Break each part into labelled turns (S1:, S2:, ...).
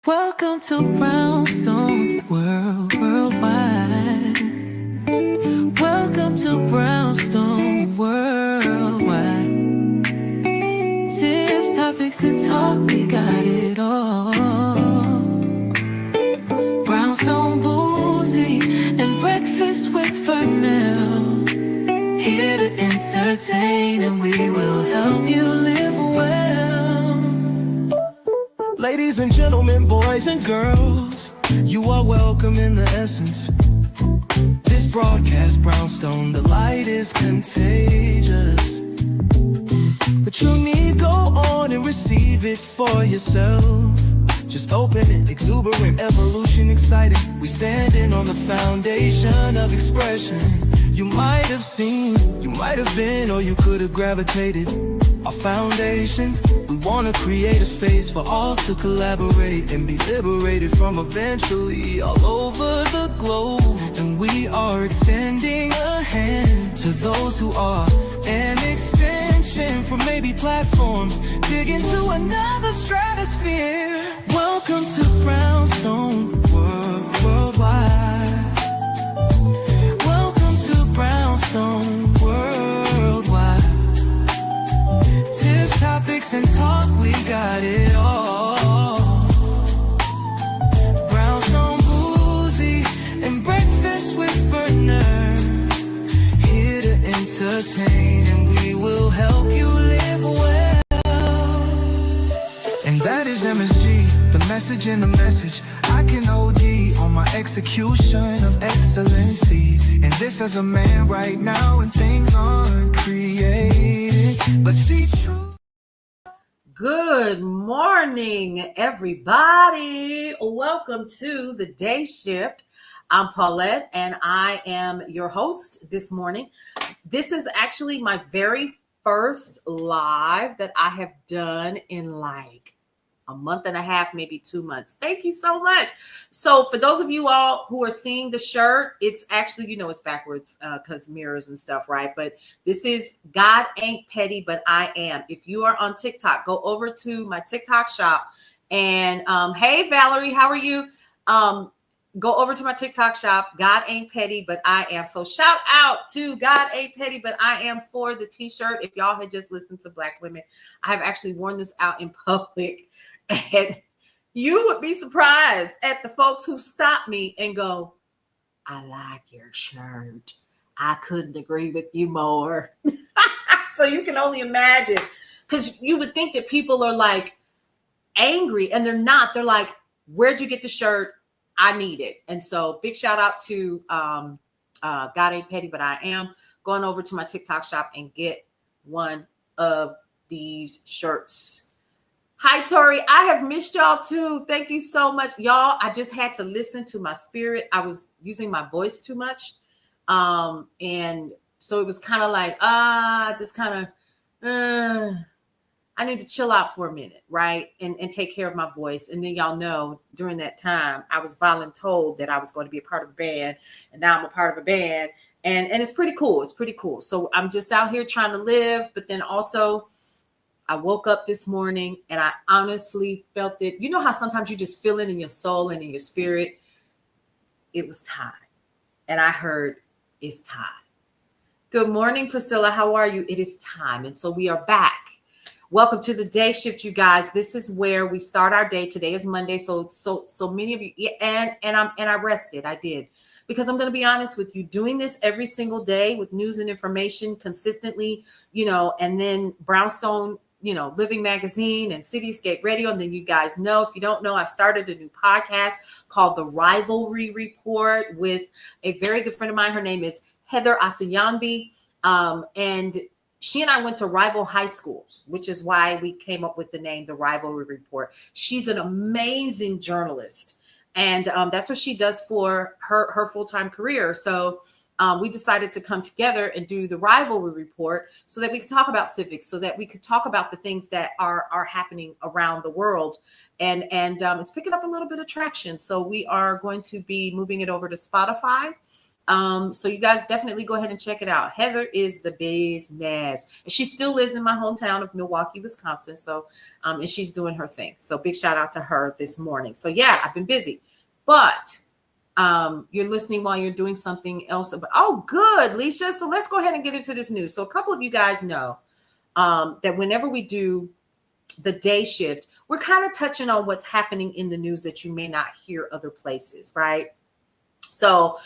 S1: Welcome to Brownstone Worldwide. Welcome to Brownstone Worldwide. Tips, topics, and talk, we got it all. Brownstone Boozy and Breakfast with Vernell. Here to entertain, and we will help you live well. Ladies and gentlemen, boys and girls, you are welcome in the essence. This broadcast, Brownstone, the light is contagious. But you need go on and receive it for yourself. Just open it, exuberant, evolution, exciting. We standing on the foundation of expression. You might have seen, you might have been, or you could have gravitated. Our foundation, we want to create a space for all to collaborate and be liberated from eventually all over the globe. And we are extending a hand to those who are an extension from maybe platforms, dig into another stratosphere. Welcome to Brownstone Worldwide. Welcome to Brownstone Worldwide. Tips, topics, and talk, we got it all. Brownstone Boozy and Breakfast with Vernell. Here to entertain, and we will help you live well. And that is MSG, the message in the message. I can OD on my execution of excellency. And this as a man right now, and things aren't created, but see true.
S2: Good morning, everybody. Welcome to the day shift. I'm Paulette, and I am your host this morning. This is actually my very first live that I have done in like a month and a half, maybe 2 months. Thank you so much. So for those of you all who are seeing the shirt, it's actually, it's backwards because mirrors and stuff, right? But this is God Ain't Petty, But I Am. If you are on TikTok, go over to my TikTok shop. And hey, Valerie, how are you? Go over to my TikTok shop. God Ain't Petty, But I Am. So shout out to God Ain't Petty, But I Am for the t-shirt. If y'all had just listened to Black Women, I have actually worn this out in public. And you would be surprised at the folks who stop me and go, I like your shirt. I couldn't agree with you more. So you can only imagine, because you would think that people are like angry, and they're not. They're like, where'd you get the shirt? I need it. And so big shout out to God Ain't Petty, But I Am. Going over to my TikTok shop and get one of these shirts. Hi, Tori. I have missed y'all too. Thank you so much. Y'all, I just had to listen to my spirit. I was using my voice too much. And so it was kind of like, I need to chill out for a minute, right? And take care of my voice. And then y'all know during that time, I was voluntold that I was going to be a part of a band. And now I'm a part of a band. And it's pretty cool. It's pretty cool. So I'm just out here trying to live, but then also I woke up this morning and I honestly felt it. You know how sometimes you just feel it in your soul and in your spirit? It was time. And I heard, it's time. Good morning, Priscilla. How are you? It is time. And so we are back. Welcome to the day shift, you guys. This is where we start our day. Today is Monday. So many of you, and I rested. I did. Because I'm going to be honest with you, doing this every single day with news and information consistently, and then Brownstone, Living Magazine and Cityscape Radio. And then you guys know, if you don't know, I've started a new podcast called The Rivalry Report with a very good friend of mine. Her name is Heather Asayambi. And she and I went to rival high schools, which is why we came up with the name The Rivalry Report. She's an amazing journalist. And that's what she does for her full-time career. So we decided to come together and do the Rivalry Report so that we could talk about civics, so that we could talk about the things that are happening around the world. And it's picking up a little bit of traction. So we are going to be moving it over to Spotify. So you guys definitely go ahead and check it out. Heather is the business. And she still lives in my hometown of Milwaukee, Wisconsin. So, and she's doing her thing. So big shout out to her this morning. So yeah, I've been busy, but you're listening while you're doing something else. Oh, good, Leisha. So let's go ahead and get into this news. So a couple of you guys know that whenever we do the day shift, we're kind of touching on what's happening in the news that you may not hear other places, right? So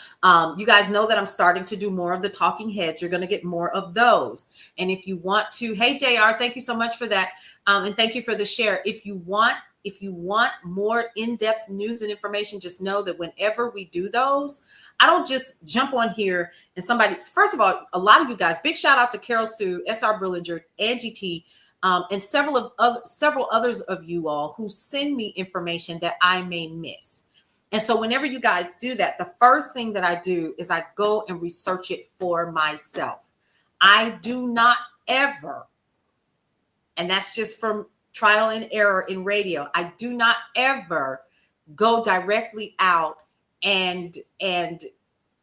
S2: you guys know that I'm starting to do more of the talking heads. You're going to get more of those. And if you want to, hey, JR, thank you so much for that. And thank you for the share. If you want more in-depth news and information, just know that whenever we do those, I don't just jump on here and first of all, a lot of you guys, big shout out to Carol Sue, SR Brillinger, Angie T, and several others of you all who send me information that I may miss. And so whenever you guys do that, the first thing that I do is I go and research it for myself. I do not ever, and that's just from trial and error in radio, I do not ever go directly out and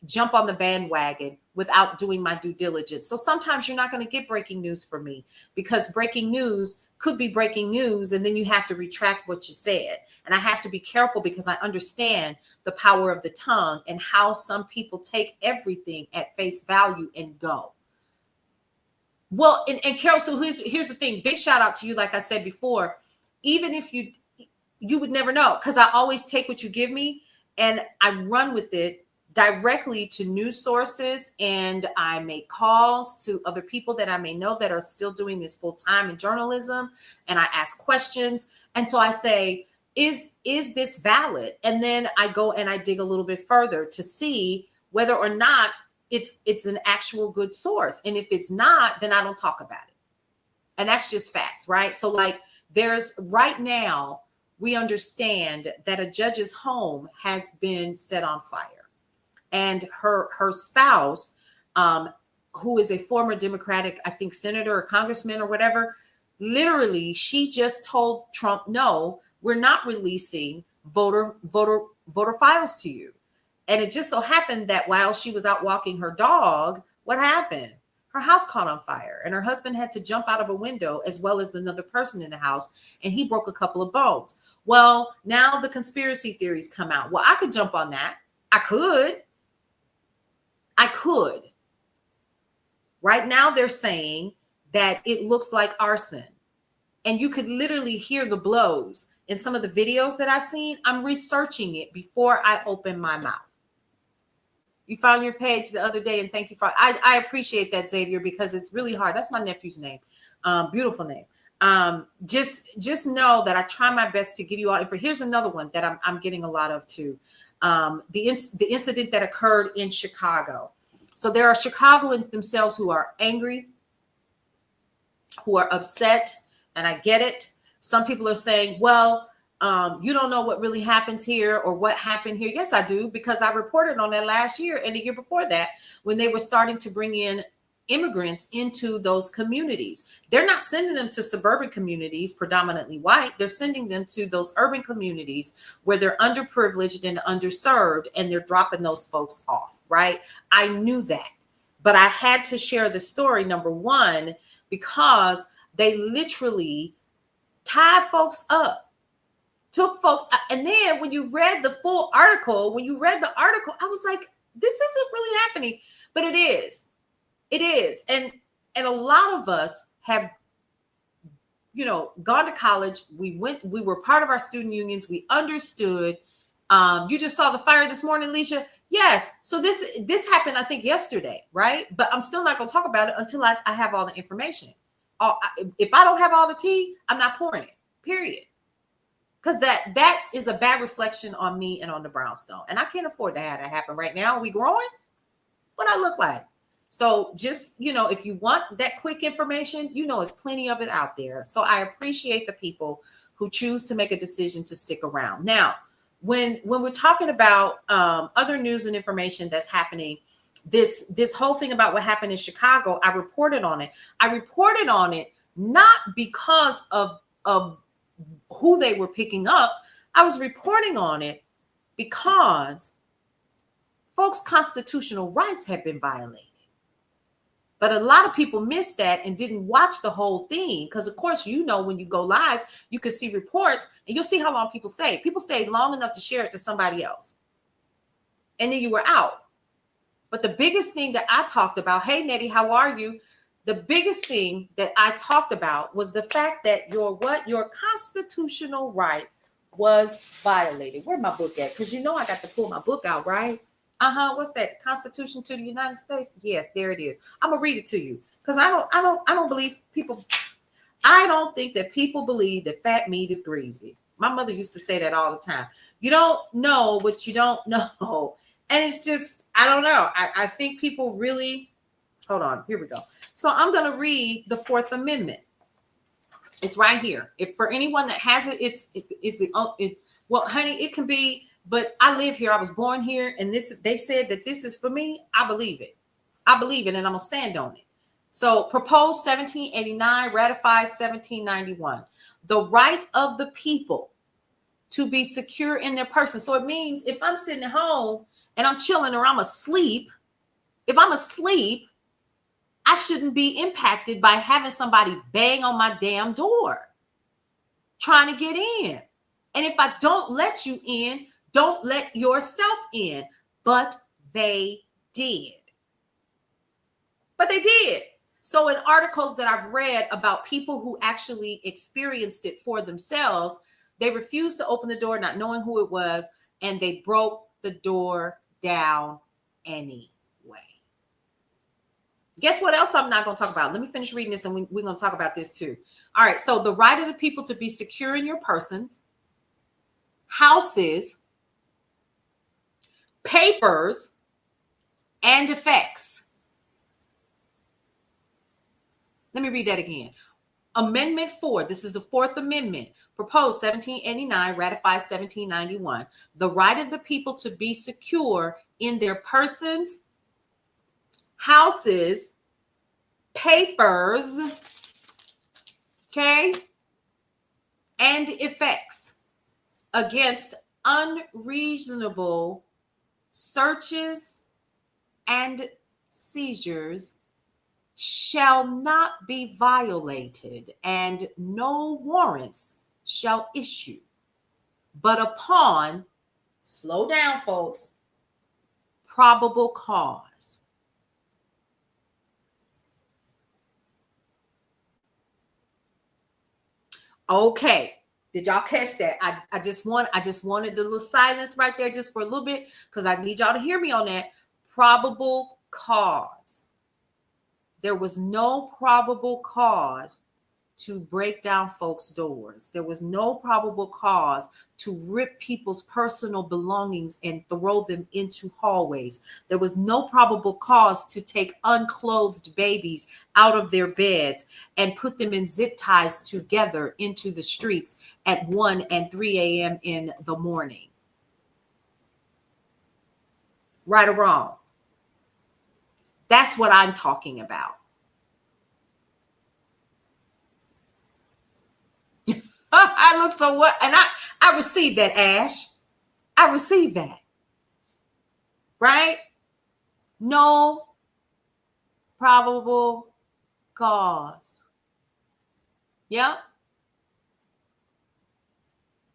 S2: jump on the bandwagon without doing my due diligence. So sometimes you're not going to get breaking news from me, because breaking news could be breaking news and then you have to retract what you said. And I have to be careful because I understand the power of the tongue and how some people take everything at face value and go. Well, and Carol, so here's the thing. Big shout out to you. Like I said before, even if you would never know, because I always take what you give me and I run with it directly to news sources, and I make calls to other people that I may know that are still doing this full time in journalism, and I ask questions. And so I say, is this valid? And then I go and I dig a little bit further to see whether or not it's an actual good source. And if it's not, then I don't talk about it. And that's just facts, right? So like right now, we understand that a judge's home has been set on fire. And her spouse, who is a former Democratic, I think, senator or congressman or whatever, literally, she just told Trump, no, we're not releasing voter files to you. And it just so happened that while she was out walking her dog, what happened? Her house caught on fire and her husband had to jump out of a window, as well as another person in the house, and he broke a couple of bones. Well, now the conspiracy theories come out. Well, I could jump on that. I could. Right now, they're saying that it looks like arson. And you could literally hear the blows in some of the videos that I've seen. I'm researching it before I open my mouth. You found your page the other day, and thank you I appreciate that, Xavier, because it's really hard. That's my nephew's name. Beautiful name. Just know that I try my best to give you all. Here's another one that I'm getting a lot of too. The incident that occurred in Chicago. So there are Chicagoans themselves who are angry, who are upset, and I get it. Some people are saying, well, you don't know what really happens here or what happened here. Yes, I do, because I reported on that last year and the year before that when they were starting to bring in immigrants into those communities. They're not sending them to suburban communities, predominantly white. They're sending them to those urban communities where they're underprivileged and underserved, and they're dropping those folks off, right? I knew that, but I had to share the story, number one, because they literally tied folks up, took folks out. And then when you read the full article, I was like, this isn't really happening, but it is. It is. And a lot of us have, gone to college. We were part of our student unions. We understood. You just saw the fire this morning, Leisha. Yes. So this happened, I think, yesterday, right? But I'm still not going to talk about it until I have all the information. If I don't have all the tea, I'm not pouring it, period. Because that is a bad reflection on me and on the brownstone. And I can't afford to have that happen right now. Are we growing? What I look like? So just, if you want that quick information, there's plenty of it out there. So I appreciate the people who choose to make a decision to stick around. Now, when we're talking about other news and information that's happening, this whole thing about what happened in Chicago, I reported on it. I reported on it not because of who they were picking up. I was reporting on it because Folks' constitutional rights have been violated. But a lot of people missed that and didn't watch the whole thing. Because, of course, when you go live, you can see reports and you'll see how long people stayed. People stayed long enough to share it to somebody else. And then you were out. But the biggest thing that I talked about, hey, Nettie, how are you? The biggest thing that I talked about was the fact that your constitutional right was violated. Where's my book at? Because I got to pull my book out, right? What's that? Constitution to the United States? Yes, there it is. I'm gonna read it to you because I don't believe people. I don't think that people believe that fat meat is greasy. My mother used to say that all the time. You don't know what you don't know, and it's just I don't know. I think people really. Hold on. Here we go. So I'm gonna read the Fourth Amendment. It's right here. If for anyone that has it, well, honey, it can be. But I live here. I was born here. And they said that this is for me. I believe it. I believe it. And I'm going to stand on it. So proposed 1789, ratified 1791. The right of the people to be secure in their person. So it means if I'm sitting at home and I'm chilling or I'm asleep, if I'm asleep, I shouldn't be impacted by having somebody bang on my damn door trying to get in. And if I don't let you in, don't let yourself in. But they did. So in articles that I've read about people who actually experienced it for themselves, they refused to open the door, not knowing who it was, and they broke the door down anyway. Guess what else I'm not going to talk about? Let me finish reading this, and we're going to talk about this too. All right, so the right of the people to be secure in your persons, houses, papers, and effects. Let me read that again. Amendment 4, this is the Fourth Amendment, proposed 1789, ratified 1791. The right of the people to be secure in their persons, houses, papers, okay, and effects against unreasonable searches and seizures shall not be violated, and no warrants shall issue, but upon, slow down, folks, probable cause. Okay. Did y'all catch that? I just wanted the little silence right there just for a little bit because I need y'all to hear me on that. Probable cause. There was no probable cause to break down folks' doors. There was no probable cause to rip people's personal belongings and throw them into hallways. There was no probable cause to take unclothed babies out of their beds and put them in zip ties together into the streets at 1 and 3 a.m. in the morning. Right or wrong? That's what I'm talking about. I look so what, and I received that, Ash. I received that. Right? No probable cause. Yep.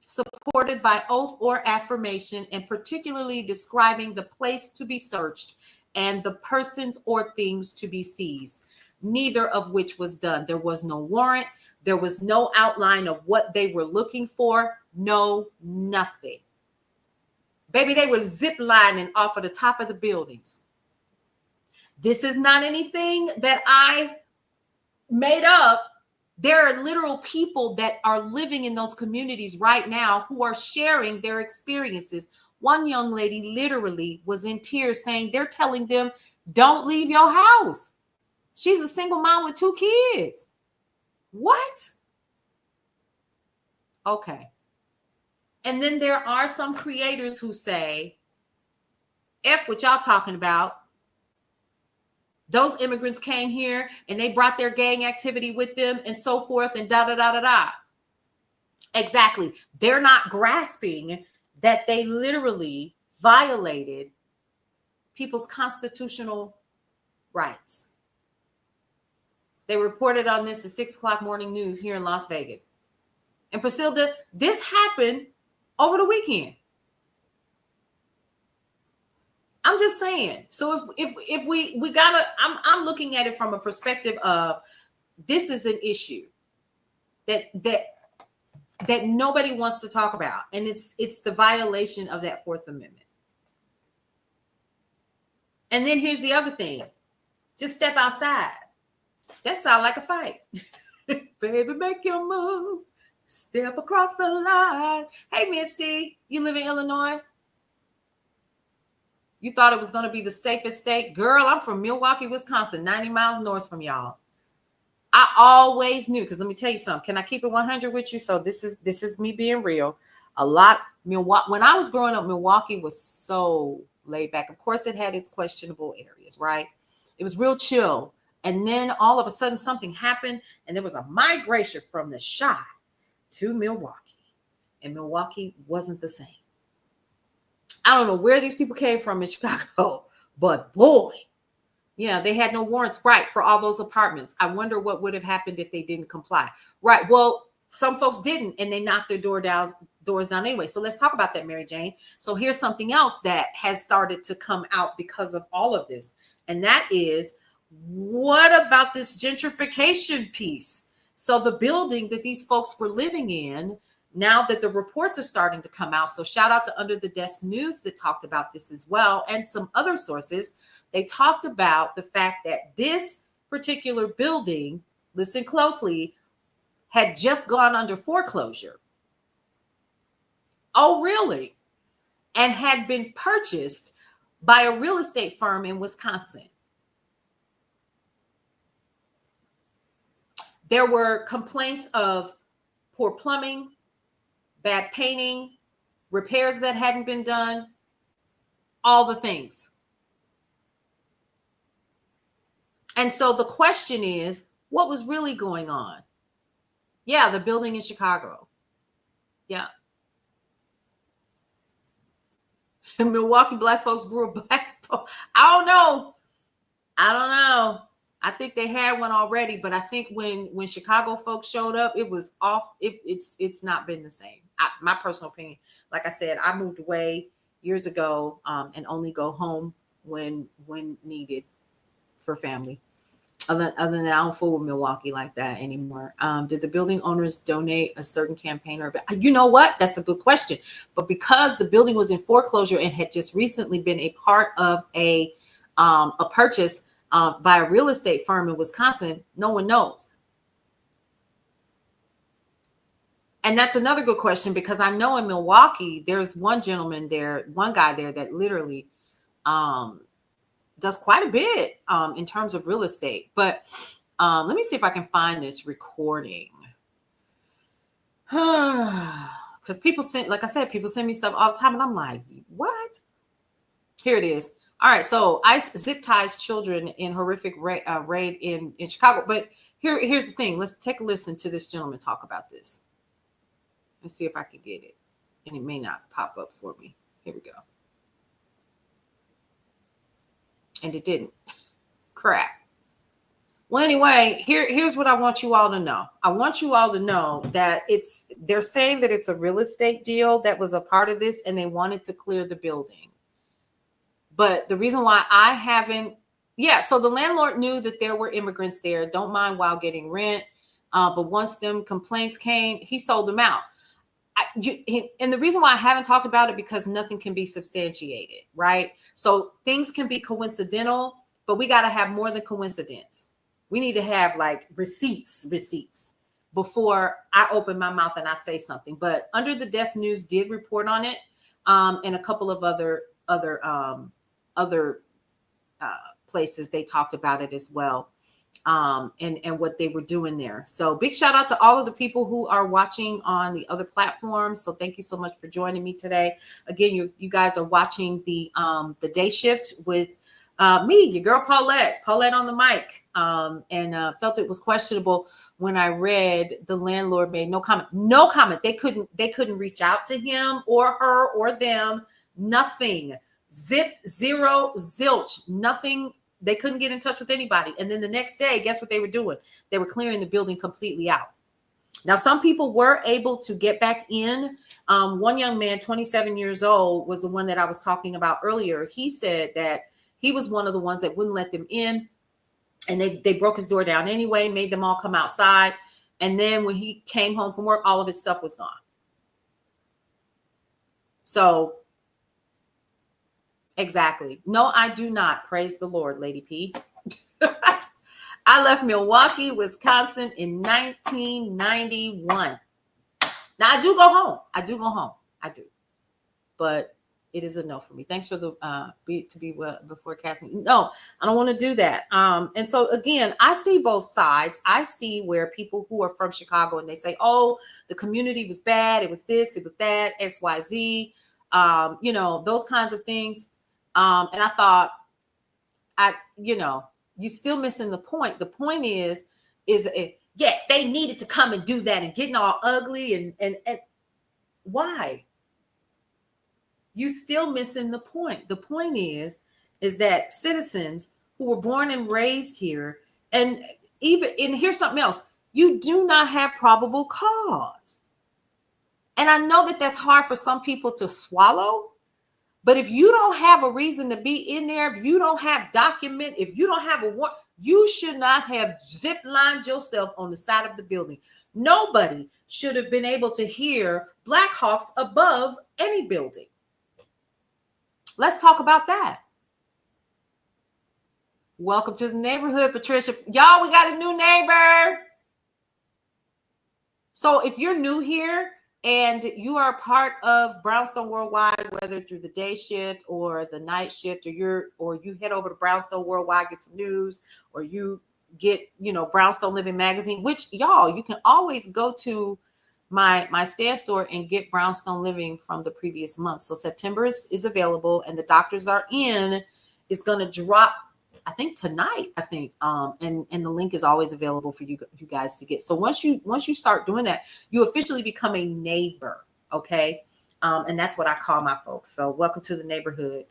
S2: Supported by oath or affirmation, and particularly describing the place to be searched and the persons or things to be seized, neither of which was done. There was no warrant. There was no outline of what they were looking for. No, nothing. Baby, they were zip lining off of the top of the buildings. This is not anything that I made up. There are literal people that are living in those communities right now who are sharing their experiences. One young lady literally was in tears saying they're telling them, don't leave your house. She's a single mom with 2 kids. What? Okay. And then there are some creators who say, F what y'all talking about. Those immigrants came here and they brought their gang activity with them and so forth and da, da, da, da, da. Exactly. They're not grasping that they literally violated people's constitutional rights. They reported on this at 6 o'clock morning news here in Las Vegas. And Priscilla, this happened over the weekend. I'm just saying. So if we gotta, I'm looking at it from a perspective of this is an issue that nobody wants to talk about, and it's the violation of that Fourth Amendment. And then here's the other thing: just step outside. That sounds like a fight. Baby, make your move. Step across the line. Hey, Misty, you live in Illinois? You thought it was going to be the safest state? Girl, I'm from Milwaukee, Wisconsin, 90 miles north from y'all. I always knew, because let me tell you something. Can I keep it 100 with you? So this is me being real. Milwaukee, when I was growing up, Milwaukee was so laid back. Of course, it had its questionable areas, right? It was real chill. And then all of a sudden something happened, and there was a migration from the Chi to Milwaukee. And Milwaukee wasn't the same. I don't know where these people came from in Chicago, but boy, yeah, they had no warrants, right, for all those apartments. I wonder what would have happened if they didn't comply. Right. Well, some folks didn't, and they knocked their doors down anyway. So let's talk about that, Mary Jane. So here's something else that has started to come out because of all of this. And that is, what about this gentrification piece? So the building that these folks were living in, now that the reports are starting to come out. So shout out to Under the Desk News that talked about this as well, and some other sources. They talked about the fact that this particular building, listen closely, had just gone under foreclosure. Oh, really? And had been purchased by a real estate firm in Wisconsin. There were complaints of poor plumbing, bad painting, repairs that hadn't been done, all the things. And so the question is, what was really going on? Yeah, the building in Chicago. Yeah. Milwaukee black folks grew a black. I don't know. I think they had one already, but I think when Chicago folks showed up, it was off. It's not been the same. My personal opinion. Like I said, I moved away years ago and only go home when needed for family. Other than that, I don't fool with Milwaukee like that anymore. Did the building owners donate a certain campaign or, you know what? That's a good question. But because the building was in foreclosure and had just recently been a part of a purchase by a real estate firm in Wisconsin, no one knows. And that's another good question, because I know in Milwaukee, there's one guy there that literally does quite a bit in terms of real estate. But let me see if I can find this recording. Because people send me stuff all the time, and I'm like, what? Here it is. All right, so ICE zip ties children in horrific raid in Chicago. But here's the thing. Let's take a listen to this gentleman talk about this. Let's see if I can get it. And it may not pop up for me. Here we go. And it didn't. Crap. Well, anyway, here's what I want you all to know. I want you all to know that they're saying that it's a real estate deal that was a part of this, and they wanted to clear the building. But the reason why I haven't, so the landlord knew that there were immigrants there, don't mind while getting rent. But once them complaints came, he sold them out. And the reason why I haven't talked about it, because nothing can be substantiated, right? So things can be coincidental, but we got to have more than coincidence. We need to have like receipts before I open my mouth and I say something. But Under the Desk News did report on it, and a couple of other places they talked about it as well. And what they were doing there. So big shout out to all of the people who are watching on the other platforms. So thank you so much for joining me today. Again, you guys are watching the Day Shift with me, your girl Paulette on the mic, and felt it was questionable when I read the landlord made no comment. They couldn't reach out to him or her or them. Nothing. Zip, zero, zilch, nothing. They couldn't get in touch with anybody. And then the next day, guess what they were doing? They were clearing the building completely out. Now, some people were able to get back in. One young man, 27 years old, was the one that I was talking about earlier. He said that he was one of the ones that wouldn't let them in. And they broke his door down anyway, made them all come outside. And then when he came home from work, all of his stuff was gone. So, exactly. No, I do not. Praise the Lord, Lady P. I left Milwaukee, Wisconsin in 1991. Now, I do go home. I do. But it is a no for me. Thanks for the before casting. No, I don't want to do that. And so again, I see both sides. I see where people who are from Chicago and they say, "Oh, the community was bad. It was this. It was that. X, Y, Z." Those kinds of things. And I thought, you're still missing the point. The point is yes, they needed to come and do that and getting all ugly and why? You still missing the point. The point is that citizens who were born and raised here, and here's something else, you do not have probable cause. And I know that that's hard for some people to swallow, but if you don't have a reason to be in there, if you don't have document, if you don't have a warrant, you should not have zip lined yourself on the side of the building. Nobody should have been able to hear Black Hawks above any building. Let's talk about that. Welcome to the neighborhood, Patricia. Y'all, we got a new neighbor. So if you're new here and you are a part of Brownstone Worldwide, whether through the day shift or the night shift, or you head over to Brownstone Worldwide, get some news, or you get, Brownstone Living magazine, which y'all, you can always go to my stand store and get Brownstone Living from the previous month. So September is available and the doctors are in. It's going to drop, I think tonight, and the link is always available for you guys to get. So once you start doing that, you officially become a neighbor. Okay. And that's what I call my folks. So welcome to the neighborhood.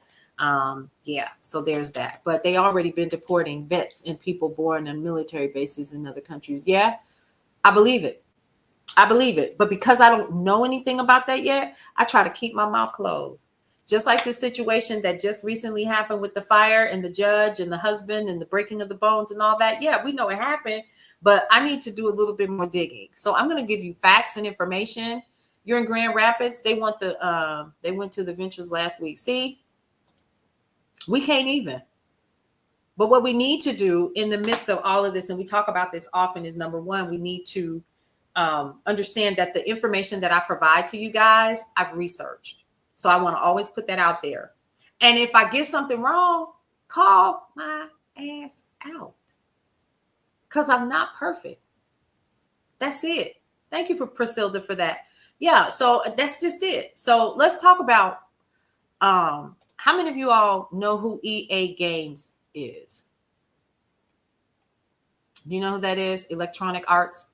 S2: So there's that, but they already been deporting vets and people born on military bases in other countries. Yeah, I believe it. But because I don't know anything about that yet, I try to keep my mouth closed. Just like this situation that just recently happened with the fire and the judge and the husband and the breaking of the bones and all that. Yeah, we know it happened, but I need to do a little bit more digging. So I'm going to give you facts and information. You're in Grand Rapids. They went to the Ventures last week. See, we can't even. But what we need to do in the midst of all of this, and we talk about this often, is number one, we need to understand that the information that I provide to you guys, I've researched. So I want to always put that out there. And if I get something wrong, call my ass out. Because I'm not perfect. That's it. Thank you for Priscilla for that. Yeah, so that's just it. So let's talk about how many of you all know who EA Games is? Do you know who that is? Electronic Arts.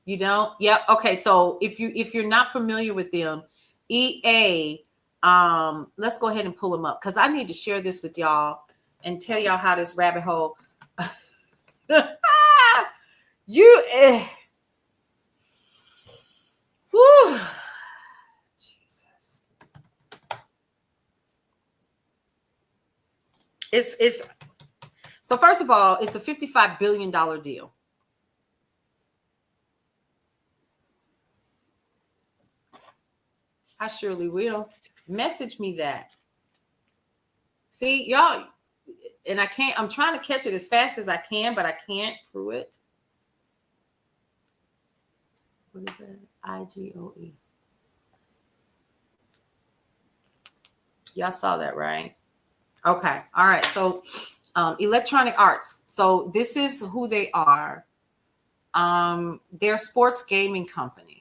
S2: You don't? Yep. Okay. So if you're not familiar with them, EA, let's go ahead and pull them up because I need to share this with y'all and tell y'all how this rabbit hole. Whew. Jesus. It's so first of all, it's a $55 billion deal. I surely will. Message me that. See, y'all, and I'm trying to catch it as fast as I can, but I can't through it. What is that? IGOE. Y'all saw that, right? Okay. All right. So Electronic Arts. So this is who they are. They're a sports gaming company.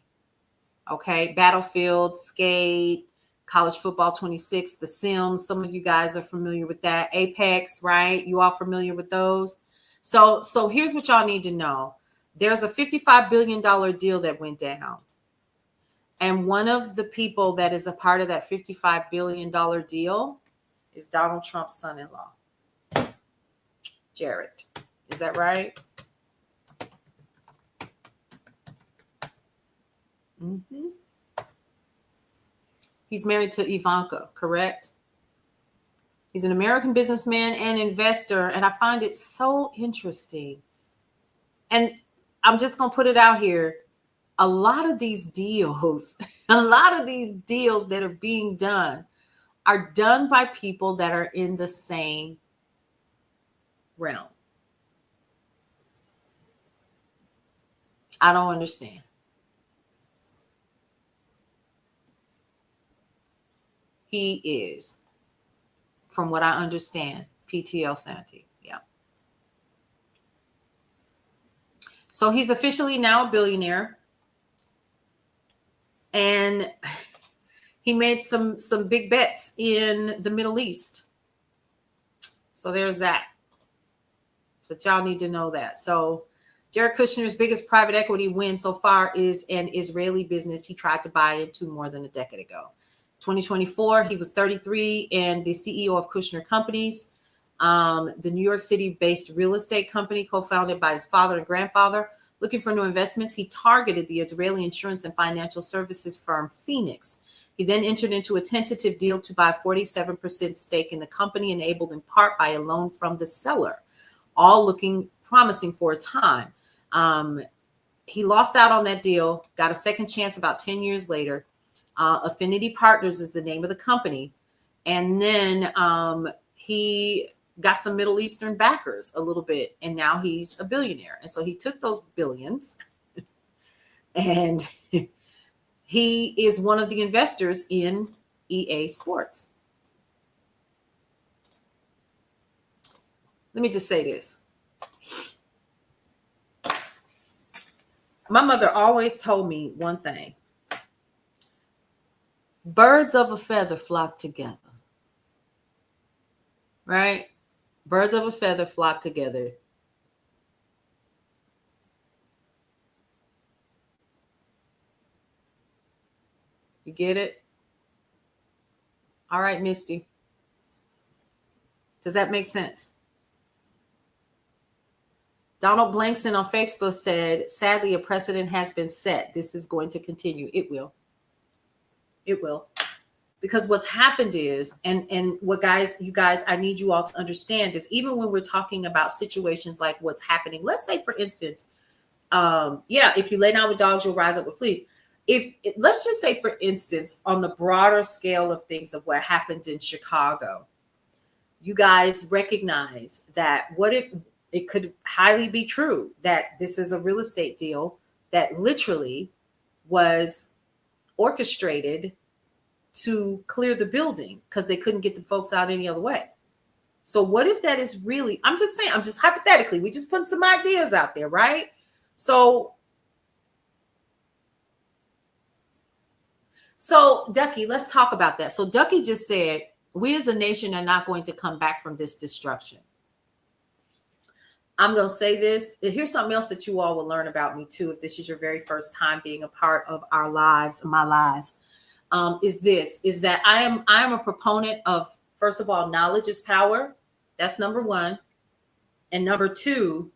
S2: Okay, Battlefield, Skate, College Football 26, The Sims. Some of you guys are familiar with that. Apex, right? You all familiar with those? So here's what y'all need to know. There's a $55 billion deal that went down. And one of the people that is a part of that $55 billion deal is Donald Trump's son-in-law, Jared. Is that right? Mm-hmm. He's married to Ivanka, correct? He's an American businessman and investor, and I find it so interesting. And I'm just going to put it out here. A lot of these deals, a lot of these deals that are being done are done by people that are in the same realm. I don't understand. He is, from what I understand, PTL Santee. Yeah. So he's officially now a billionaire. And he made some big bets in the Middle East. So there's that. But y'all need to know that. So Jared Kushner's biggest private equity win so far is an Israeli business he tried to buy into more than a decade ago. 2024, he was 33 and the CEO of Kushner Companies, the New York City-based real estate company co-founded by his father and grandfather. Looking for new investments, he targeted the Israeli insurance and financial services firm Phoenix. He then entered into a tentative deal to buy 47% stake in the company, enabled in part by a loan from the seller, all looking promising for a time. He lost out on that deal, got a second chance about 10 years later. Affinity Partners is the name of the company. And then he got some Middle Eastern backers a little bit, and now he's a billionaire. And so he took those billions and he is one of the investors in EA Sports. Let me just say this. My mother always told me one thing. Birds of a feather flock together. Right? Birds of a feather flock together. You get it? All right, Misty. Does that make sense? Donald Blankson on Facebook said, sadly, a precedent has been set. This is going to continue. It will. It will. Because what's happened is, and what you guys, I need you all to understand is, even when we're talking about situations like what's happening, let's say, for instance, if you lay down with dogs, you'll rise up with fleas. Let's just say, for instance, on the broader scale of things of what happened in Chicago, you guys recognize that it could highly be true that this is a real estate deal that literally was orchestrated to clear the building because they couldn't get the folks out any other way. So what if that is really, I'm just saying, I'm just hypothetically, we just putting some ideas out there, right? So Ducky, let's talk about that. So Ducky just said, we as a nation are not going to come back from this destruction. I'm going to say this. Here's something else that you all will learn about me too, if this is your very first time being a part of our lives, my lives, is that I am a proponent of, first of all, knowledge is power. That's number one. And number two,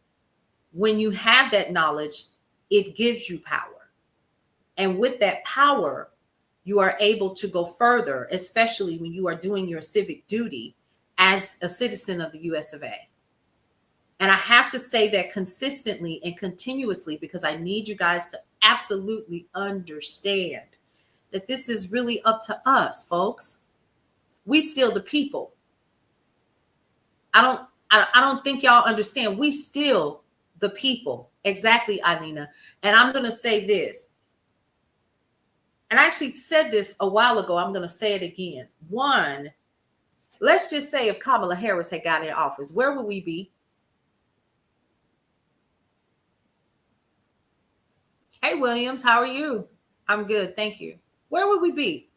S2: when you have that knowledge, it gives you power. And with that power, you are able to go further, especially when you are doing your civic duty as a citizen of the US of A. And I have to say that consistently and continuously, because I need you guys to absolutely understand that this is really up to us, folks. We still the people. I don't think y'all understand. We still the people. Exactly, Eileen. And I'm going to say this. And I actually said this a while ago. I'm going to say it again. One, let's just say if Kamala Harris had got in office, where would we be? Hey, Williams, how are you? I'm good. Thank you. Where would we be?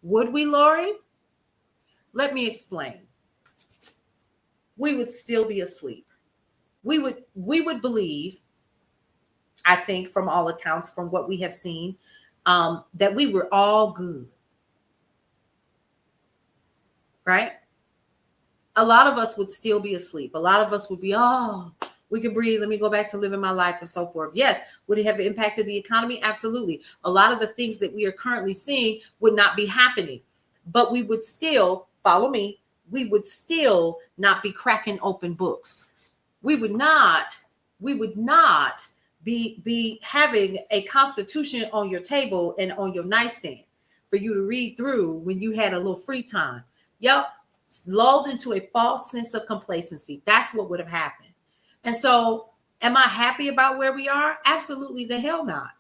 S2: Would we, Lori? Let me explain. we would still be asleep. We would believe, I think, from all accounts, from what we have seen, that we were all good, right? A lot of us would still be asleep. A lot of us would be, oh, we can breathe. Let me go back to living my life and so forth. Yes. Would it have impacted the economy? Absolutely. A lot of the things that we are currently seeing would not be happening, but we would still, follow me, we would still not be cracking open books. We would not be having a constitution on your table and on your nightstand for you to read through when you had a little free time. Yep. Lulled into a false sense of complacency. That's what would have happened. And so, am I happy about where we are? Absolutely the hell not.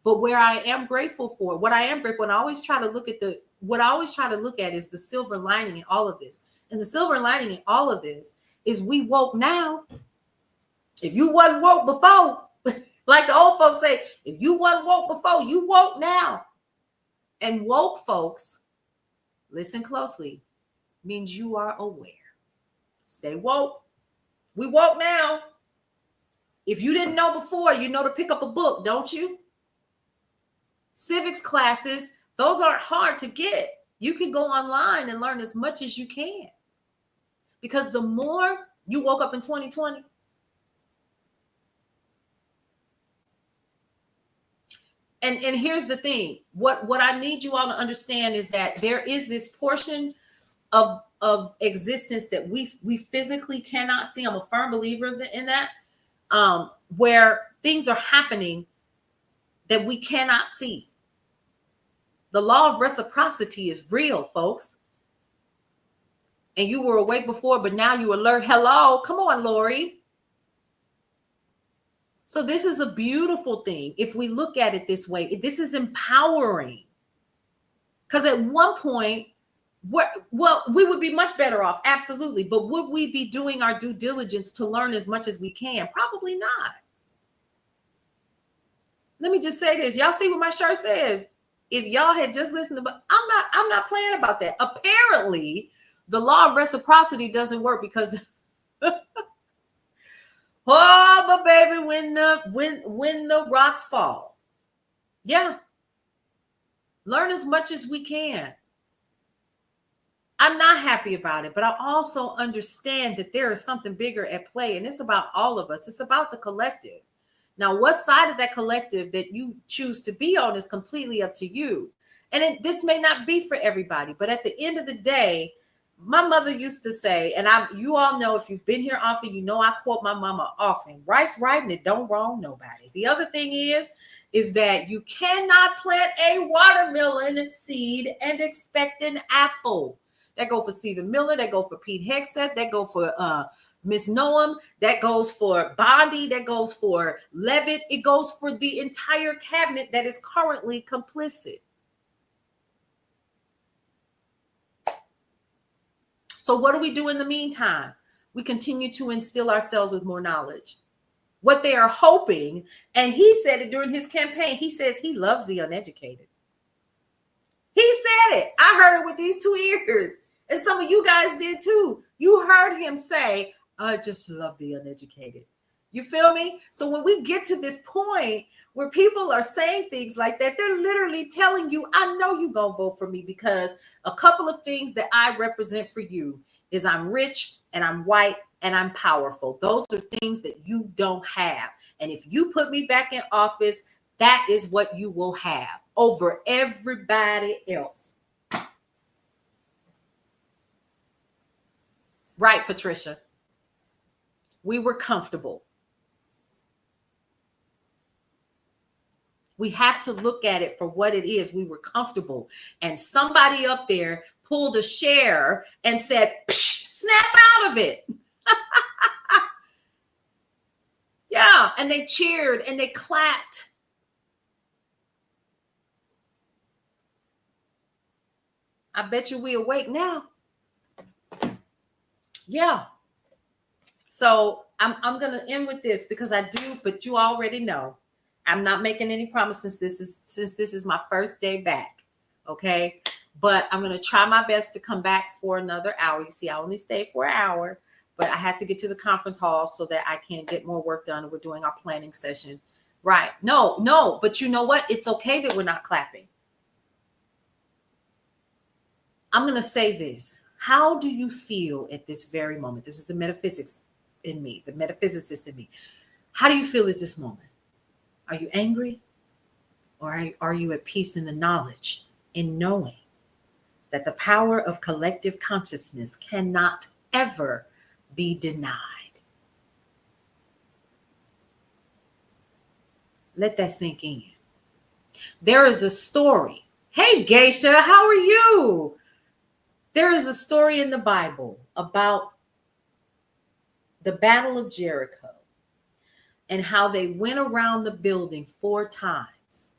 S2: But where I am grateful for, what I am grateful, and I always try to look at what I always try to look at is the silver lining in all of this. And the silver lining in all of this is we woke now. If you wasn't woke before, like the old folks say, if you wasn't woke before, you woke now. And woke folks, listen closely, means you are aware. Stay woke. We woke now. If you didn't know before, you know to pick up a book, don't you? Civics classes, those aren't hard to get. You can go online and learn as much as you can. Because the more you woke up in 2020, and here's the thing, what I need you all to understand is that there is this portion of existence that we physically cannot see. I'm a firm believer in that, where things are happening that we cannot see. The law of reciprocity is real, folks. And you were awake before, but now you alert. Hello, come on, Lori. So this is a beautiful thing. If we look at it this way, this is empowering. Because at one point, we would be much better off, absolutely. But would we be doing our due diligence to learn as much as we can? Probably not. Let me just say this. Y'all see what my shirt says? If y'all had just listened to, I'm not playing about that. Apparently, the law of reciprocity doesn't work because oh, but baby, when the rocks fall. Yeah. Learn as much as we can. I'm not happy about it, but I also understand that there is something bigger at play, and it's about all of us. It's about the collective. Now, what side of that collective that you choose to be on is completely up to you. And this may not be for everybody, but at the end of the day, my mother used to say, and you all know, if you've been here often, you know I quote my mama often, rice right and it don't wrong nobody. The other thing is that you cannot plant a watermelon seed and expect an apple. That go for Stephen Miller, that go for Pete Hegseth, that go for Miss Noam, that goes for Bondi, that goes for Levitt. It goes for the entire cabinet that is currently complicit. So what do we do in the meantime? We continue to instill ourselves with more knowledge. What they are hoping, and he said it during his campaign, he says he loves the uneducated. He said it. I heard it with these two ears. And some of you guys did too. You heard him say, I just love the uneducated. You feel me? So when we get to this point where people are saying things like that, they're literally telling you, I know you're going to vote for me because a couple of things that I represent for you is I'm rich and I'm white and I'm powerful. Those are things that you don't have. And if you put me back in office, that is what you will have over everybody else. Right, Patricia. We were comfortable. We have to look at it for what it is. We were comfortable. And somebody up there pulled a share and said, snap out of it. Yeah. And they cheered and they clapped. I bet you we awake now. Yeah. So I'm going to end with this because I do, but you already know. I'm not making any promises. Since this is my first day back. Okay. But I'm going to try my best to come back for another hour. You see, I only stayed for an hour, but I had to get to the conference hall so that I can get more work done. We're doing our planning session. Right. No, but you know what? It's okay that we're not clapping. I'm going to say this. How do you feel at this very moment? This is the metaphysics in me, the metaphysicist in me. How do you feel at this moment? Are you angry? Or are you at peace in the knowledge, in knowing that the power of collective consciousness cannot ever be denied? Let that sink in. There is a story. Hey, Geisha, how are you? There is a story in the Bible about the Battle of Jericho and how they went around the building 4 times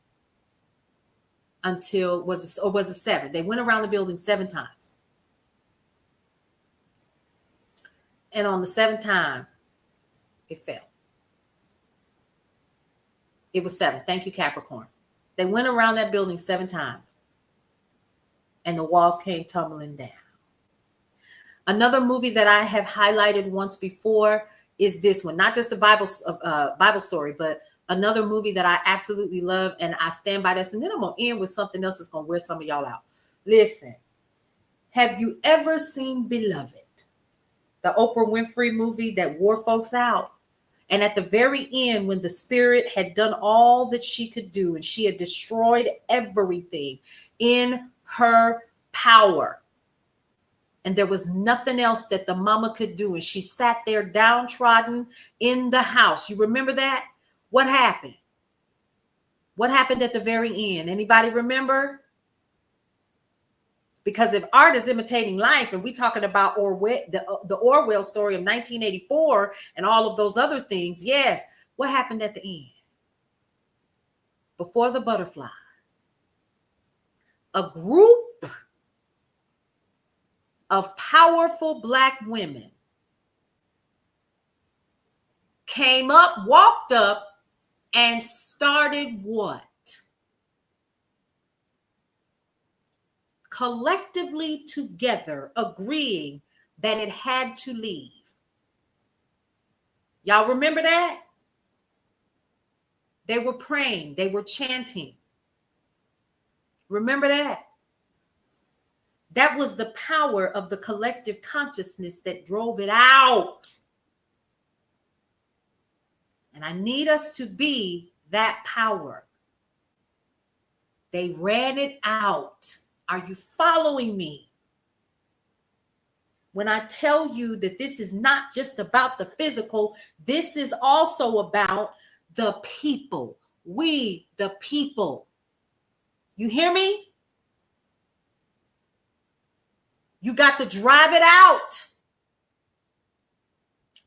S2: until, was it 7? They went around the building 7 times. And on the 7th time, it fell. It was 7. Thank you, Capricorn. They went around that building 7 times. And the walls came tumbling down. Another movie that I have highlighted once before is this one. Not just the Bible story, but another movie that I absolutely love, and I stand by this. And then I'm going to end with something else that's going to wear some of y'all out. Listen, have you ever seen Beloved? The Oprah Winfrey movie that wore folks out. And at the very end, when the spirit had done all that she could do, and she had destroyed everything in her power, and there was nothing else that the mama could do, and she sat there downtrodden in the house. You remember that? What happened? What happened at the very end? Anybody remember? Because if art is imitating life, and we're talking about Orwell, the Orwell story of 1984 and all of those other things, yes, what happened at the end? Before the butterfly, a group of powerful Black women came up, walked up, and started what? Collectively together, agreeing that it had to leave. Y'all remember that? They were praying, they were chanting. Remember that? That was the power of the collective consciousness that drove it out. And I need us to be that power. They ran it out. Are you following me? When I tell you that this is not just about the physical, this is also about the people. We, the people. You hear me? You got to drive it out.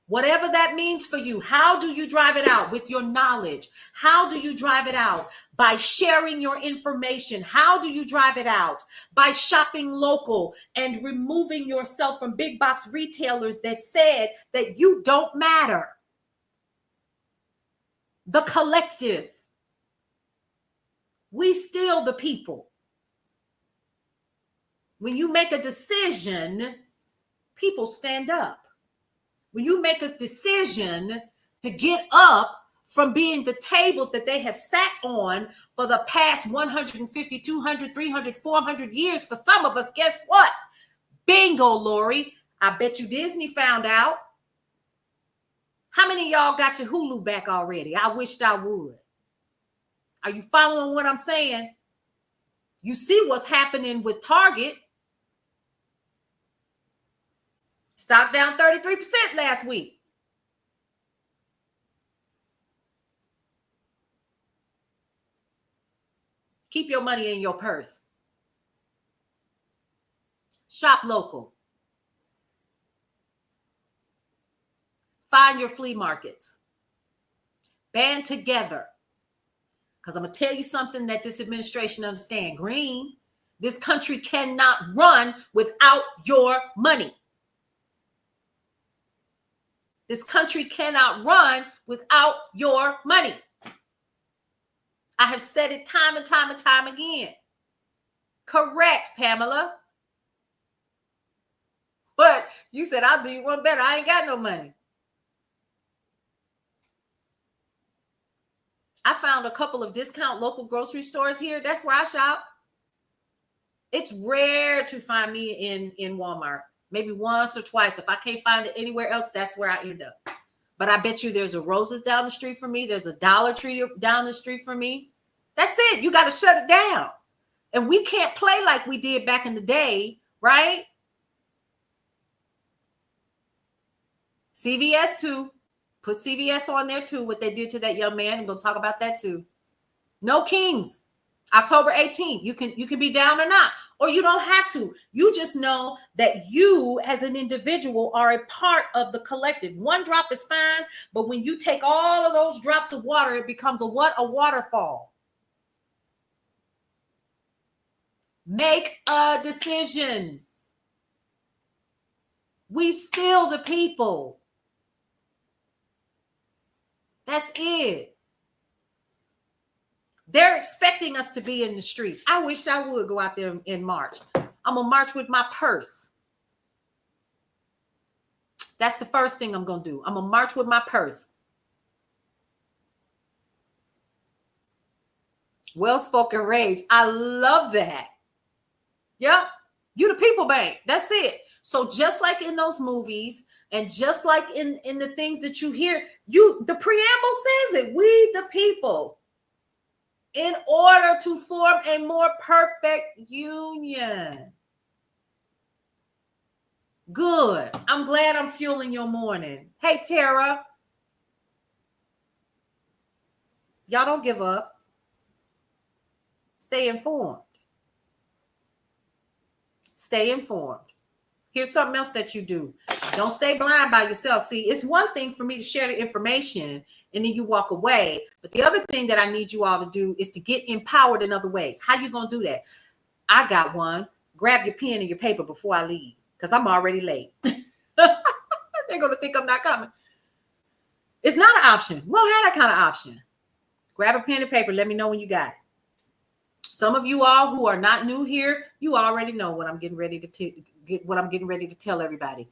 S2: Whatever that means for you. How do you drive it out? With your knowledge. How do you drive it out? By sharing your information. How do you drive it out? By shopping local and removing yourself from big box retailers that said that you don't matter. The collective. We still the people. When you make a decision, people stand up. When you make a decision to get up from being the table that they have sat on for the past 150, 200, 300, 400 years, for some of us, guess what? Bingo, Lori. I bet you Disney found out. How many of y'all got your Hulu back already? I wished I would. Are you following what I'm saying? You see what's happening with Target. Stock down 33% last week. Keep your money in your purse. Shop local. Find your flea markets. Band together. Because I'm going to tell you something that this administration understands. Green, this country cannot run without your money. This country cannot run without your money. I have said it time and time and time again. Correct, Pamela. But You said, I'll do you one better. I ain't got no money. I found a couple of discount local grocery stores here. That's where I shop. It's rare to find me in Walmart. Maybe once or twice. If I can't find it anywhere else, that's where I end up. But I bet you there's a Rose's down the street from me. There's a Dollar Tree down the street from me. That's it. You got to shut it down. And we can't play like we did back in the day, right? CVS too. Put CVS on there too, what they did to that young man. I'm going to talk about that too. No Kings. October 18th. You can be down or not, or you don't have to. You just know that you as an individual are a part of the collective. One drop is fine, but when you take all of those drops of water, it becomes a what? A waterfall. Make a decision. We still the people. That's it. They're expecting us to be in the streets. I wish I would go out there in March. I'm going to march with my purse. That's the first thing I'm going to do. I'm going to march with my purse. Well-spoken rage. I love that. Yep. You the people bank. That's it. So just like in those movies and just like in the things that you hear, the preamble says it. We the people. In order to form a more perfect union. Good. I'm glad I'm fueling your morning. Hey, Tara. Y'all don't give up. Stay informed. Stay informed. Here's something else that you do. Don't stay blind by yourself. See, it's one thing for me to share the information and then you walk away. But the other thing that I need you all to do is to get empowered in other ways. How you going to do that? I got one. Grab your pen and your paper before I leave because I'm already late. They're going to think I'm not coming. It's not an option. We don't have that kind of option. Grab a pen and paper. Let me know when you got it. Some of you all who are not new here, you already know what I'm getting ready to tell everybody.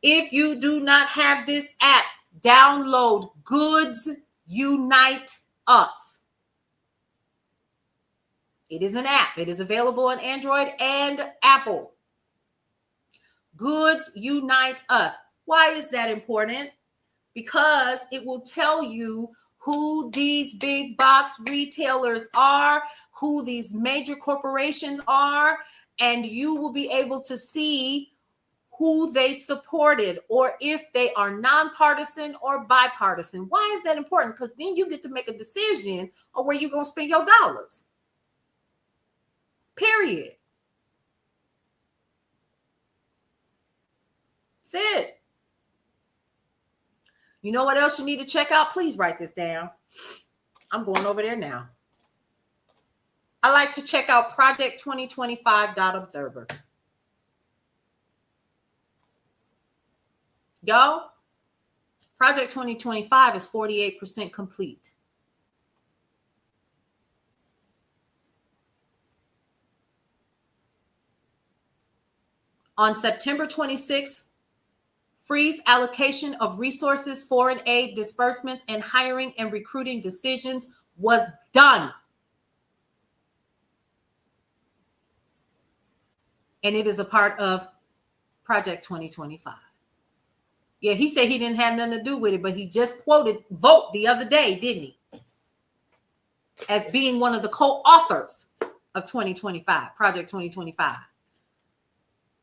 S2: If you do not have this app, download Goods Unite Us. It is an app. It is available on Android and Apple. Goods Unite Us. Why is that important? Because it will tell you who these big box retailers are, who these major corporations are, and you will be able to see who they supported or if they are nonpartisan or bipartisan. Why is that important? Because then you get to make a decision on where you're going to spend your dollars. Period. That's it. You know what else you need to check out? Please write this down. I'm going over there now. I like to check out project2025.observer. Y'all, Project 2025 is 48% complete. On September 26th, freeze allocation of resources, foreign aid disbursements, and hiring and recruiting decisions was done. And it is a part of Project 2025. Yeah, he said he didn't have nothing to do with it, but he just quoted Vote the other day, didn't he? As being one of the co-authors of 2025, Project 2025.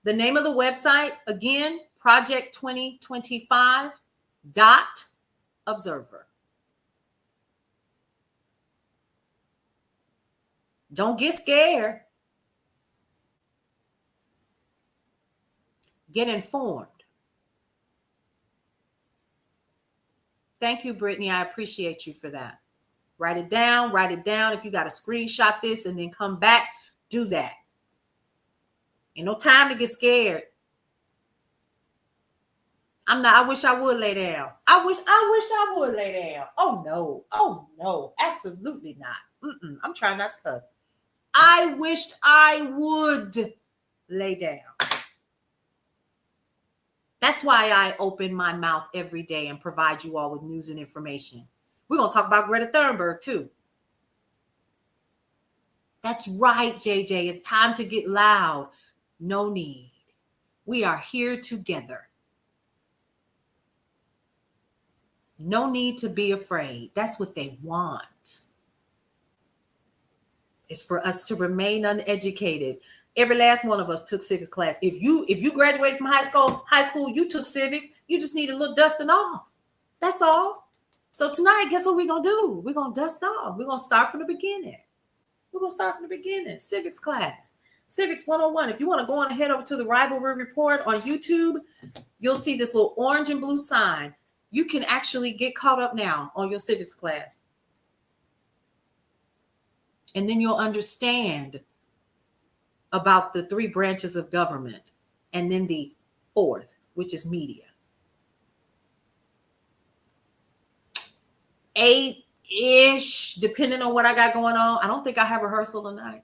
S2: The name of the website, again, project2025.observer. Don't get scared. Get informed. Thank you, Brittany. I appreciate you for that. Write it down. Write it down. If you got to screenshot this and then come back, do that. Ain't no time to get scared. I wish I would lay down. I wish I would lay down. Oh, no. Absolutely not. I'm trying not to cuss. I wished I would lay down. That's why I open my mouth every day and provide you all with news and information. We're going to talk about Greta Thunberg too. That's right, JJ. It's time to get loud. No need. We are here together. No need to be afraid. That's what they want. It's for us to remain uneducated. Every last one of us took civics class. If you graduated from high school, you took civics. You just need a little dusting off. That's all. So tonight, guess what we're going to do? We're going to dust off. We're going to start from the beginning. Civics class. Civics 101. If you want to go on and head over to the Rivalry Report on YouTube, you'll see this little orange and blue sign. You can actually get caught up now on your civics class. And then you'll understand about the 3 branches of government, and then the 4th, which is media. 8-ish, depending on what I got going on. I don't think I have rehearsal tonight.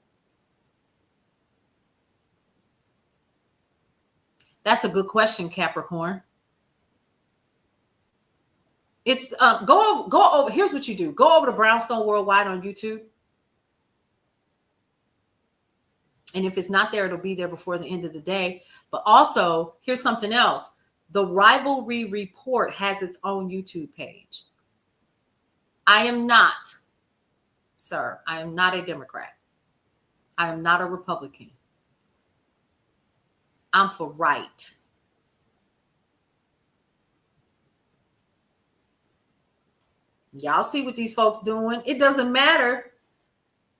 S2: That's a good question, Capricorn. It's go over. Here's what you do. Go over to Brownstone Worldwide on YouTube. And if it's not there, it'll be there before the end of the day. But also, here's something else. The Rivalry Report has its own YouTube page. I am not, sir, I am not a Democrat. I am not a Republican. I'm for right. Y'all see what these folks doing? It doesn't matter.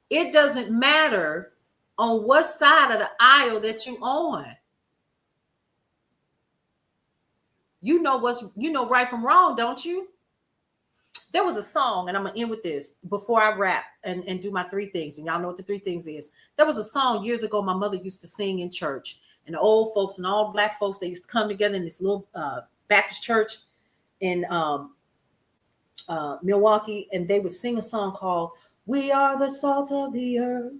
S2: It doesn't matter on what side of the aisle that you on. You know right from wrong, don't you? There was a song, and I'm gonna end with this before I wrap and do my 3 things. And y'all know what the 3 things is. There was a song years ago my mother used to sing in church, and the old folks and all Black folks, they used to come together in this little Baptist church in Milwaukee, and they would sing a song called "We Are the Salt of the Earth.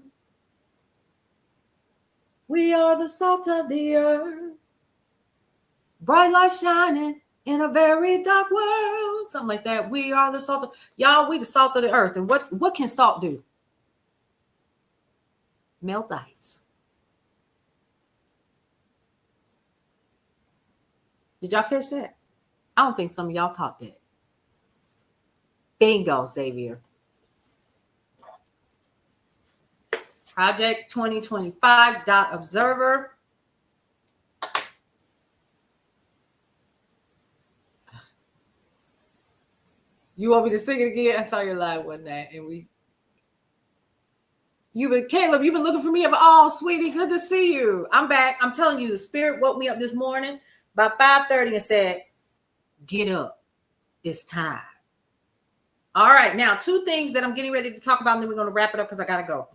S2: We are the salt of the earth. Bright light shining in a very dark world." Something like that. We are the salt of y'all. We the salt of the earth. And what can salt do? Melt ice. Did y'all catch that? I don't think some of y'all caught that. Bingo, Xavier. Project 2025.observer. You want me to sing it again? I saw your live one night, and Caleb, you've been looking for me. Oh, sweetie, good to see you. I'm back. I'm telling you, the spirit woke me up this morning by 5:30 and said, "Get up. It's time." All right, now 2 things that I'm getting ready to talk about, and then we're going to wrap it up because I got to go.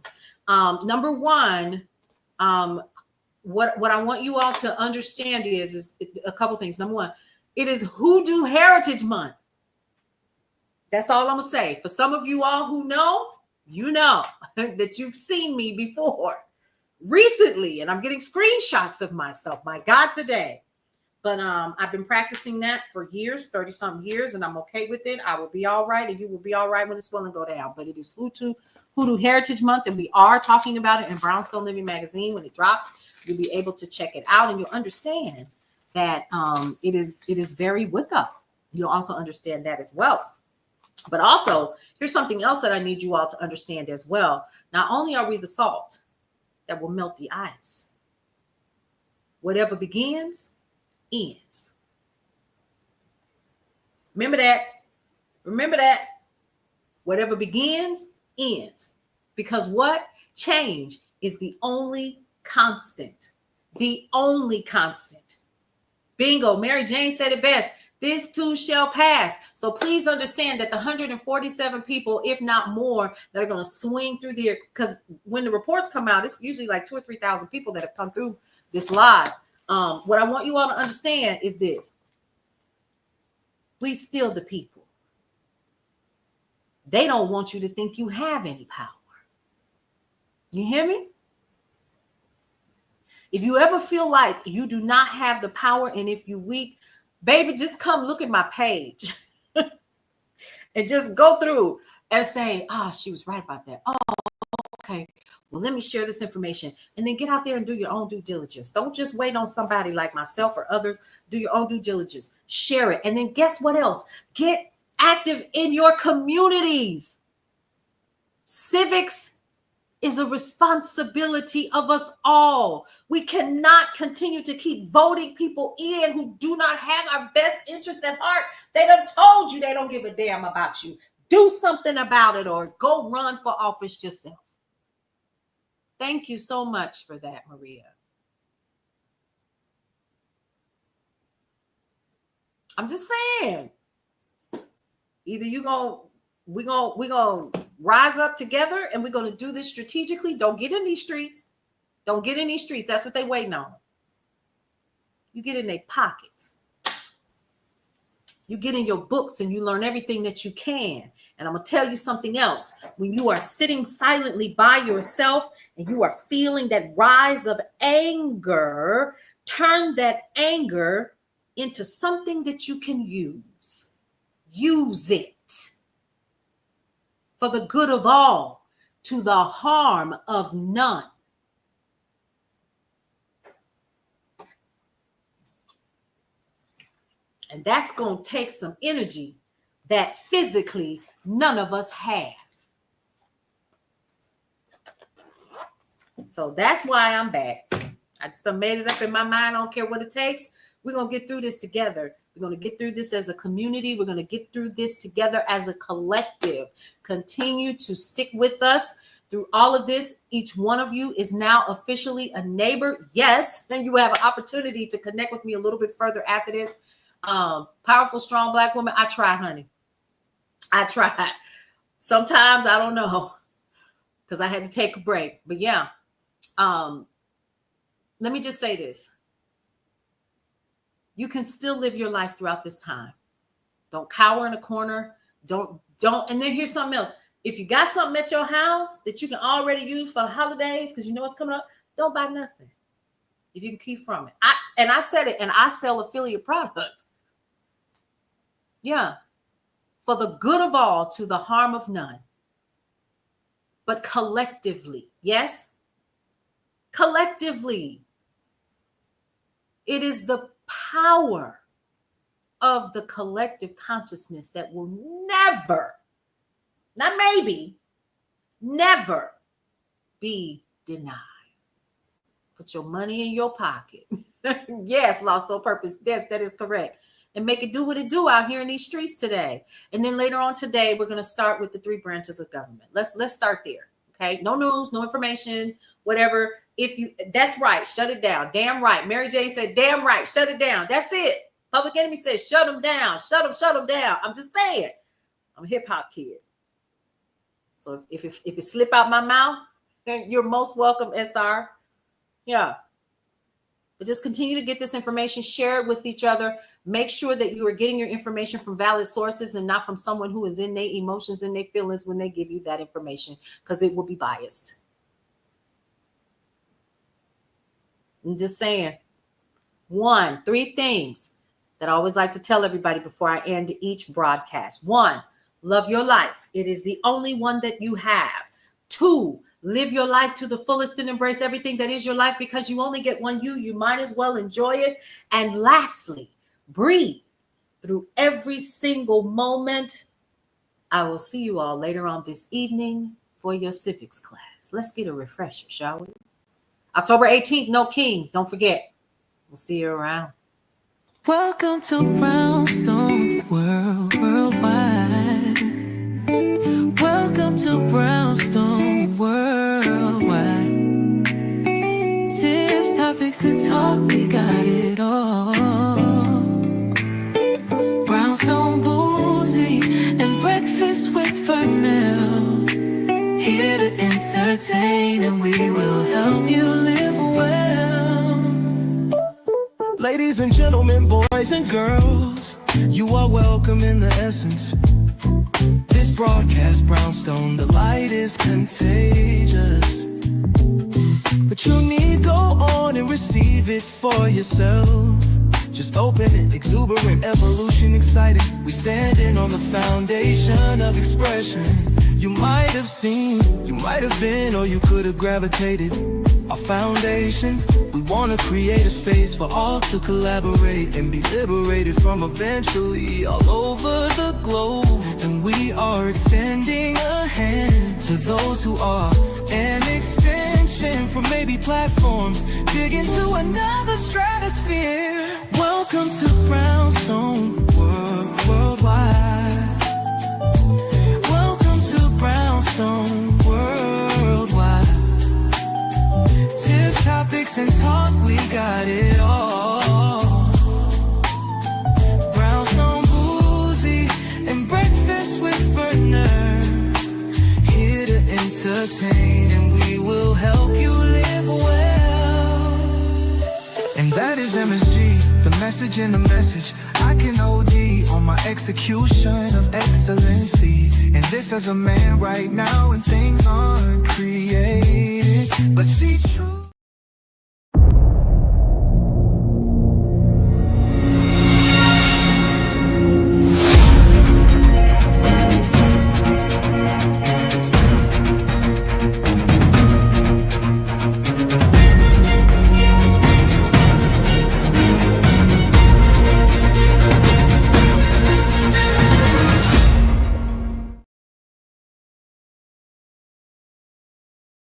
S2: Number 1, what I want you all to understand is a couple things. Number 1, it is Hoodoo Heritage Month. That's all I'm gonna say. For some of you all who know, you know that you've seen me before recently, and I'm getting screenshots of myself. My God, today. But I've been practicing that for years, 30-something years, and I'm okay with it. I will be all right, and you will be all right when it's willing to go down. But it is Hoodoo Heritage Month, and we are talking about it in Brownstone Living Magazine. When it drops, you'll be able to check it out, and you'll understand that it is very Wicca. You'll also understand that as well. But also, here's something else that I need you all to understand as well. Not only are we the salt that will melt the ice, whatever begins, ends. Remember that. Remember that. Whatever begins, ends. Because what? Change is the only constant. The only constant. Bingo. Mary Jane said it best. This too shall pass. So please understand that the 147 people, if not more, that are going to swing through there, because when the reports come out, it's usually like 2,000 or 3,000 people that have come through this live. What I want you all to understand is this. We still the people. They don't want you to think you have any power. You hear me? If you ever feel like you do not have the power, and if you weak, baby, just come look at my page and just go through and say, oh, she was right about that. Oh, okay. Well, let me share this information, and then get out there and do your own due diligence. Don't just wait on somebody like myself or others. Do your own due diligence. Share it. And then guess what else? Get active in your communities. Civics is a responsibility of us all. We cannot continue to keep voting people in who do not have our best interest at heart. They done told you they don't give a damn about you. Do something about it, or go run for office yourself. Thank you so much for that, Maria. I'm just saying, either we're gonna rise up together, and we're gonna do this strategically. Don't get in these streets. Don't get in these streets. That's what they waiting on. You get in their pockets. You get in your books and you learn everything that you can. And I'm going to tell you something else. When you are sitting silently by yourself and you are feeling that rise of anger, turn that anger into something that you can use. Use it for the good of all, to the harm of none. And that's going to take some energy that physically none of us have. So that's why I'm back. I just made it up in my mind. I don't care what it takes. We're going to get through this together. We're going to get through this as a community. We're going to get through this together as a collective. Continue to stick with us through all of this. Each one of you is now officially a neighbor. Yes, then you have an opportunity to connect with me a little bit further after this. Powerful, strong Black woman. I try, honey. I tried. Sometimes I don't know, because I had to take a break. But yeah, let me just say this. You can still live your life throughout this time. Don't cower in a corner. Don't. And then here's something else. If you got something at your house that you can already use for the holidays, because you know what's coming up, don't buy nothing. If you can keep from it. I said it, and I sell affiliate products. Yeah. For the good of all, to the harm of none. But collectively, yes? Collectively. It is the power of the collective consciousness that will never, not maybe, never be denied. Put your money in your pocket. Yes, lost on purpose. Yes, that is correct. And make it do what it do out here in these streets today. And then later on today, we're going to start with the 3 branches of government. Let's start there. Okay. No news, no information, whatever. That's right. Shut it down. Damn right. Mary J said, damn right. Shut it down. That's it. Public Enemy says, shut them down. Shut them down. I'm just saying. I'm a hip hop kid. So if it slip out my mouth, then you're most welcome, SR. Yeah. But just continue to get this information, share it with each other. Make sure that you are getting your information from valid sources and not from someone who is in their emotions and their feelings when they give you that information, because it will be biased. I'm just saying. 3 things that I always like to tell everybody before I end each broadcast. 1, love your life. It is the only one that you have. 2, live your life to the fullest and embrace everything that is your life, because you only get one you might as well enjoy it. And lastly, breathe through every single moment. I will see you all later on this evening for your civics class. Let's get a refresher, shall we? October 18th, no Kings. Don't forget. We'll see you around.
S1: Welcome to Brownstone Worldwide. Welcome to Brownstone Worldwide. Tips, topics, and talk, we got it all. Brownstone Boozy and Breakfast with Fernell. Here to entertain, and we will help you live well. Ladies and gentlemen, boys and girls, you are welcome in the essence. This broadcast, Brownstone, the light is contagious. But you need go on and receive it for yourself. Just open it, exuberant, evolution excited. We standing on the foundation of expression. You might have seen, you might have been, or you could have gravitated. Our foundation, we wanna create a space for all to collaborate and be liberated from eventually all over the globe. And we are extending a hand to those who are an extension from maybe platforms, dig into another stratosphere. Welcome to Brownstone Worldwide. Welcome to Brownstone Worldwide. Tips, topics, and talk, we got it all. Brownstone Boozy and Breakfast with Bernard, here to entertain, and we will help you live well. And that is MSG, the message in the message. I can OD on my execution of excellency. And this as a man right now, and things aren't created, but see true.